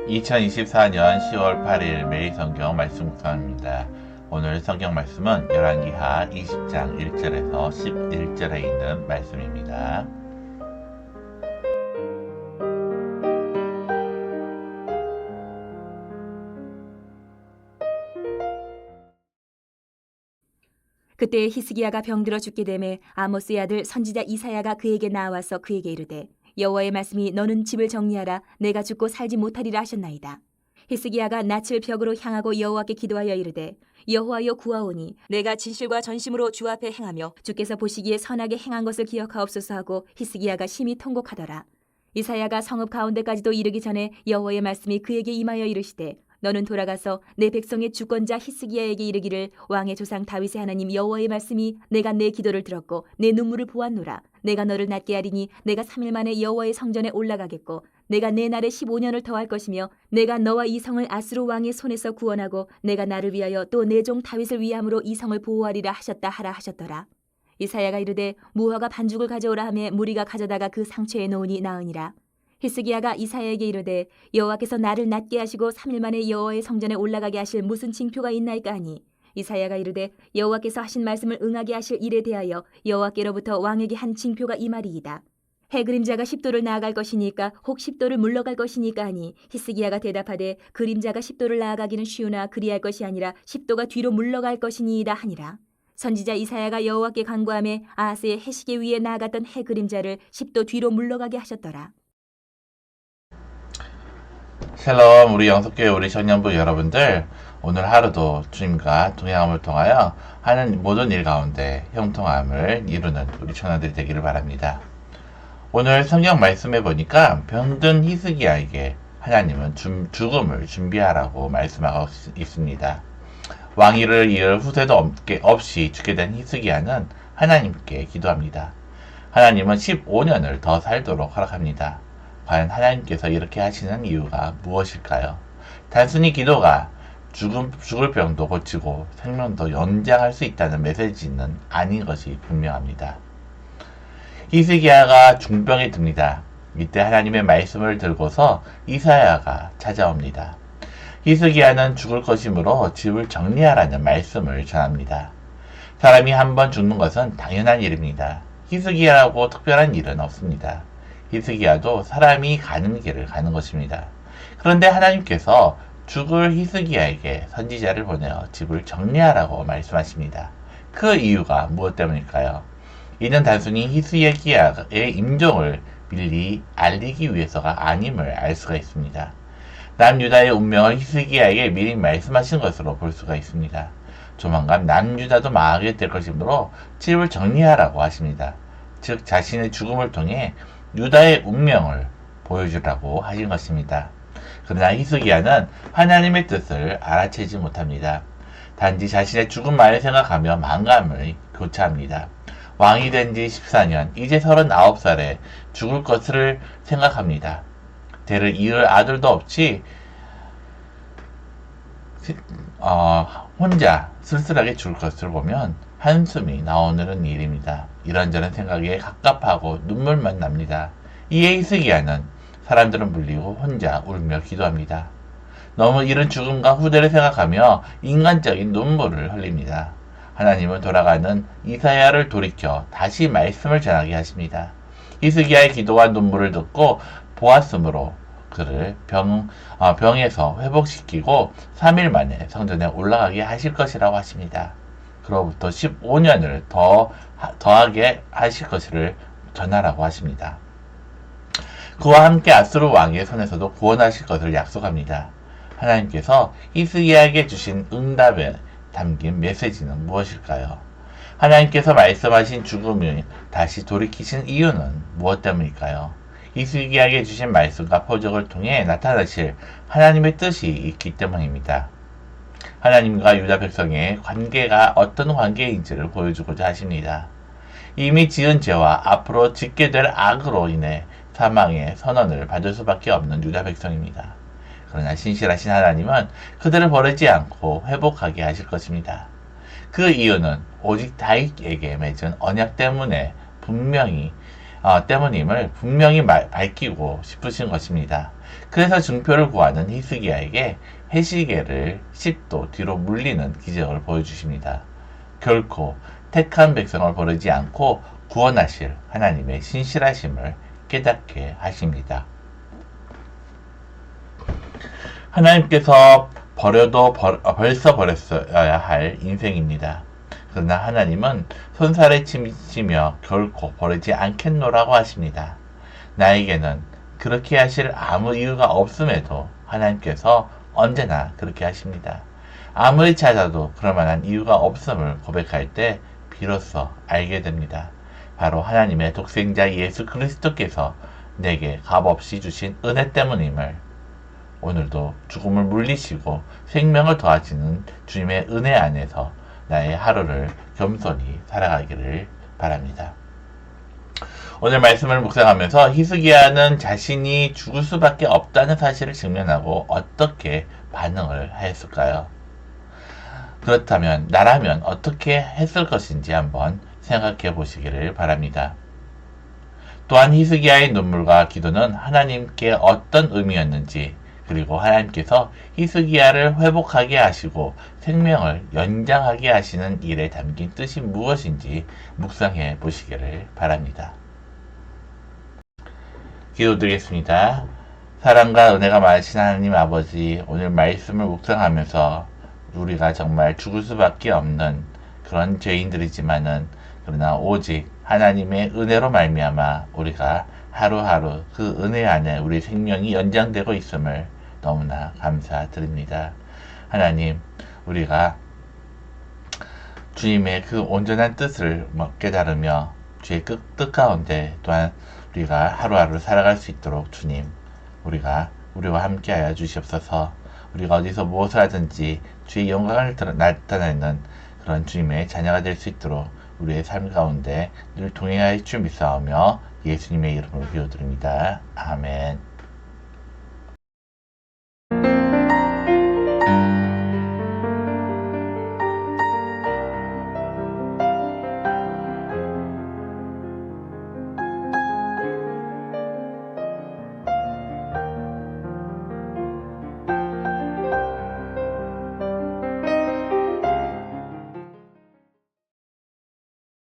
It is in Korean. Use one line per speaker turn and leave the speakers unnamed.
2024년 10월 8일 매일 성경 말씀 묵상입니다. 오늘 성경 말씀은 열왕기하 20장 1절에서 11절에 있는 말씀입니다.
그때 히스기야가 병들어 죽게 되매 아모스의 아들 선지자 이사야가 그에게 나와서 그에게 이르되 여호와의 말씀이 너는 집을 정리하라 내가 죽고 살지 못하리라 하셨나이다. 히스기야가 낯을 벽으로 향하고 여호와께 기도하여 이르되 여호와여 구하오니 내가 진실과 전심으로 주 앞에 행하며 주께서 보시기에 선하게 행한 것을 기억하옵소서 하고 히스기야가 심히 통곡하더라. 이사야가 성읍 가운데까지도 이르기 전에 여호와의 말씀이 그에게 임하여 이르시되 너는 돌아가서 내 백성의 주권자 히스기야에게 이르기를 왕의 조상 다윗의 하나님 여호와의 말씀이 내가 내 기도를 들었고 내 눈물을 보았노라. 내가 너를 낫게 하리니 내가 3일 만에 여호와의 성전에 올라가겠고 내가 내 날에 15년을 더할 것이며 내가 너와 이 성을 아스루 왕의 손에서 구원하고 내가 나를 위하여 또 내 종 다윗을 위함으로 이 성을 보호하리라 하셨다 하라 하셨더라. 이사야가 이르되 무화과 반죽을 가져오라 하매 무리가 가져다가 그 상처에 놓으니 나으니라. 히스기야가 이사야에게 이르되 여호와께서 나를 낫게 하시고 3일 만에 여호와의 성전에 올라가게 하실 무슨 징표가 있나이까 하니 이사야가 이르되 여호와께서 하신 말씀을 응하게 하실 일에 대하여 여호와께로부터 왕에게 한 징표가 이 말이이다. 해 그림자가 10도를 나아갈 것이니까 혹 10도를 물러갈 것이니까 하니 히스기야가 대답하되 그림자가 10도를 나아가기는 쉬우나 그리할 것이 아니라 10도가 뒤로 물러갈 것이니이다 하니라. 선지자 이사야가 여호와께 간구하매 아하스의 해시계 위에 나아갔던 해 그림자를 10도 뒤로 물러가게 하셨더라.
샬롬, 우리 영속교회 우리 청년부 여러분들, 오늘 하루도 주님과 동행함을 통하여 하는 모든 일 가운데 형통함을 이루는 우리 청년들이 되기를 바랍니다. 오늘 성경 말씀해 보니까 병든 히스기야에게 하나님은 죽음을 준비하라고 말씀하고 있습니다. 왕위를 이을 후세도 없이 죽게 된 히스기야는 하나님께 기도합니다. 하나님은 15년을 더 살도록 허락합니다. 과연 하나님께서 이렇게 하시는 이유가 무엇일까요? 단순히 기도가 죽을 병도 고치고 생명도 연장할 수 있다는 메시지는 아닌 것이 분명합니다. 히스기야가 중병에 듭니다. 이때 하나님의 말씀을 들고서 이사야가 찾아옵니다. 히스기야는 죽을 것이므로 집을 정리하라는 말씀을 전합니다. 사람이 한번 죽는 것은 당연한 일입니다. 히스기야라고 특별한 일은 없습니다. 히스기야도 사람이 가는 길을 가는 것입니다. 그런데 하나님께서 죽을 히스기야에게 선지자를 보내어 집을 정리하라고 말씀하십니다. 그 이유가 무엇 때문일까요? 이는 단순히 히스기야의 임종을 미리 알리기 위해서가 아님을 알 수가 있습니다. 남유다의 운명을 히스기야에게 미리 말씀하신 것으로 볼 수가 있습니다. 조만간 남유다도 망하게 될 것이므로 집을 정리하라고 하십니다. 즉 자신의 죽음을 통해 유다의 운명을 보여주라고 하신 것입니다. 그러나 히스기야는 하나님의 뜻을 알아채지 못합니다. 단지 자신의 죽음만을 생각하며 만감을 교차합니다. 왕이 된 지 14년, 이제 39살에 죽을 것을 생각합니다. 대를 이을 아들도 없이 혼자 쓸쓸하게 죽을 것을 보면 한숨이 나오는 일입니다. 이런저런 생각에 갑갑하고 눈물만 납니다. 이에 히스기야는 사람들은 물리고 혼자 울며 기도합니다. 너무 이른 죽음과 후대를 생각하며 인간적인 눈물을 흘립니다. 하나님은 돌아가는 이사야를 돌이켜 다시 말씀을 전하게 하십니다. 히스기야의 기도와 눈물을 듣고 보았으므로 그를 병에서 회복시키고 3일 만에 성전에 올라가게 하실 것이라고 하십니다. 그로부터 15년을 더하게 하실 것을 전하라고 하십니다. 그와 함께 아스루 왕의 손에서도 구원하실 것을 약속합니다. 하나님께서 히스기야에게 주신 응답에 담긴 메시지는 무엇일까요? 하나님께서 말씀하신 죽음을 다시 돌이키신 이유는 무엇 때문일까요? 히스기야에게 주신 말씀과 표적을 통해 나타나실 하나님의 뜻이 있기 때문입니다. 하나님과 유다 백성의 관계가 어떤 관계인지를 보여주고자 하십니다. 이미 지은 죄와 앞으로 짓게 될 악으로 인해 사망의 선언을 받을 수밖에 없는 유다 백성입니다. 그러나 신실하신 하나님은 그들을 버리지 않고 회복하게 하실 것입니다. 그 이유는 오직 다윗에게 맺은 언약 때문에 분명히 때문임을 분명히 밝히고 싶으신 것입니다. 그래서 증표를 구하는 히스기야에게 해시계를 10도 뒤로 물리는 기적을 보여주십니다. 결코 택한 백성을 버리지 않고 구원하실 하나님의 신실하심을 깨닫게 하십니다. 하나님께서 버려도 벌써 버렸어야 할 인생입니다. 그러나 하나님은 손살에 치며 결코 버리지 않겠노라고 하십니다. 나에게는 그렇게 하실 아무 이유가 없음에도 하나님께서 언제나 그렇게 하십니다. 아무리 찾아도 그럴 만한 이유가 없음을 고백할 때 비로소 알게 됩니다. 바로 하나님의 독생자 예수 그리스도께서 내게 값없이 주신 은혜 때문임을, 오늘도 죽음을 물리시고 생명을 더하시는 주님의 은혜 안에서 나의 하루를 겸손히 살아가기를 바랍니다. 오늘 말씀을 묵상하면서 히스기야는 자신이 죽을 수밖에 없다는 사실을 직면하고 어떻게 반응을 하였을까요? 그렇다면 나라면 어떻게 했을 것인지 한번 생각해 보시기를 바랍니다. 또한 히스기야의 눈물과 기도는 하나님께 어떤 의미였는지, 그리고 하나님께서 히스기야를 회복하게 하시고 생명을 연장하게 하시는 일에 담긴 뜻이 무엇인지 묵상해 보시기를 바랍니다. 기도드리겠습니다. 사랑과 은혜가 많으신 하나님 아버지, 오늘 말씀을 묵상하면서 우리가 정말 죽을 수밖에 없는 그런 죄인들이지만은, 그러나 오직 하나님의 은혜로 말미암아 우리가 하루하루 그 은혜 안에 우리 생명이 연장되고 있음을 너무나 감사드립니다. 하나님, 우리가 주님의 그 온전한 뜻을 깨달으며 주의 뜻 가운데 또한 우리가 하루하루 살아갈 수 있도록 주님, 우리와 함께하여 주시옵소서. 우리가 어디서 무엇을 하든지 주의 영광을 나타내는 그런 주님의 자녀가 될 수 있도록 우리의 삶 가운데 늘 동행하여 주 믿사오며 예수님의 이름으로 기도드립니다. 아멘.